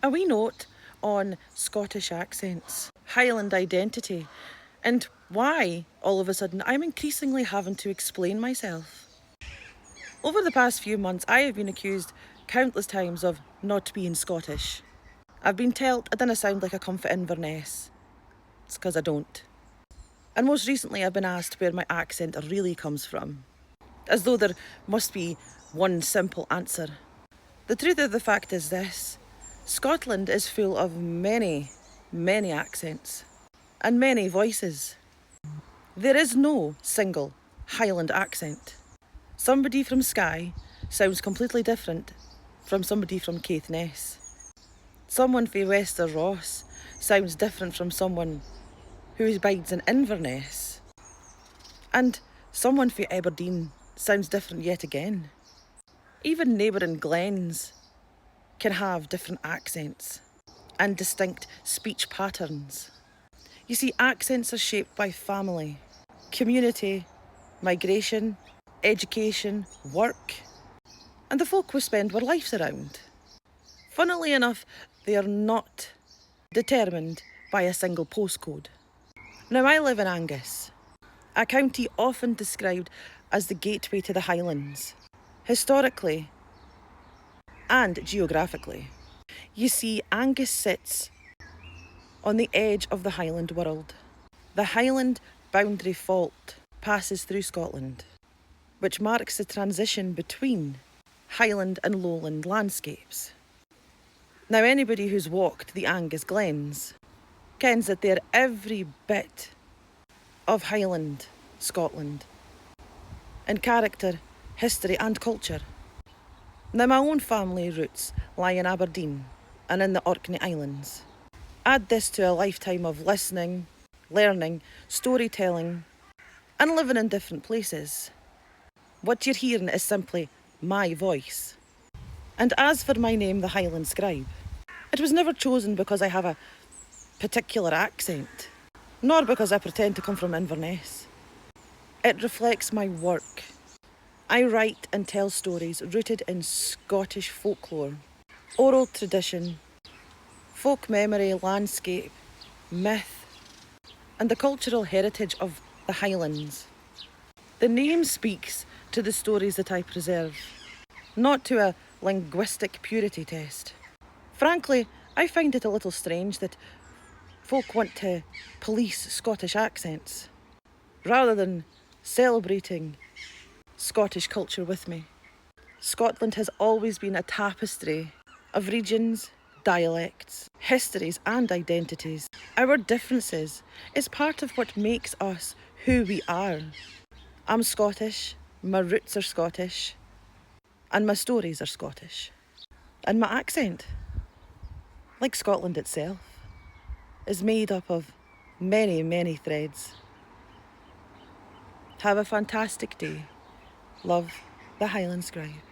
A wee note on Scottish accents, Highland identity, and why, all of a sudden, I'm increasingly having to explain myself. Over the past few months, I have been accused countless times of not being Scottish. I've been told I didn't sound like I come from Inverness. It's because I don't. And most recently, I've been asked where my accent really comes from, as though there must be one simple answer. The truth of the fact is this: Scotland is full of many, many accents and many voices. There is no single Highland accent. Somebody from Skye sounds completely different from somebody from Caithness. Someone from Wester Ross sounds different from someone who abides in Inverness. And someone from Aberdeen sounds different yet again. Even neighbouring glens can have different accents and distinct speech patterns. You see, accents are shaped by family, community, migration, education, work, and the folk we spend our lives around. Funnily enough, they are not determined by a single postcode. Now, I live in Angus, a county often described as the gateway to the Highlands, historically and geographically. You see, Angus sits on the edge of the Highland world. The Highland boundary fault passes through Scotland, which marks the transition between Highland and lowland landscapes. Now, anybody who's walked the Angus Glens kens that they're every bit of Highland Scotland in character, history and culture. Now, my own family roots lie in Aberdeen and in the Orkney Islands. Add this to a lifetime of listening, learning, storytelling and living in different places. What you're hearing is simply my voice. And as for my name, the Highland Scribe, it was never chosen because I have a particular accent, nor because I pretend to come from Inverness. It reflects my work. I write and tell stories rooted in Scottish folklore, oral tradition, folk memory, landscape, myth, and the cultural heritage of the Highlands. The name speaks to the stories that I preserve, not to a linguistic purity test. Frankly, I find it a little strange that folk want to police Scottish accents, rather than celebrating Scottish culture with me. Scotland has always been a tapestry of regions, dialects, histories and identities. Our differences is part of what makes us who we are. I'm Scottish, my roots are Scottish, and my stories are Scottish. And my accent, like Scotland itself, is made up of many, many threads. Have a fantastic day. Love, the Highland Scribe.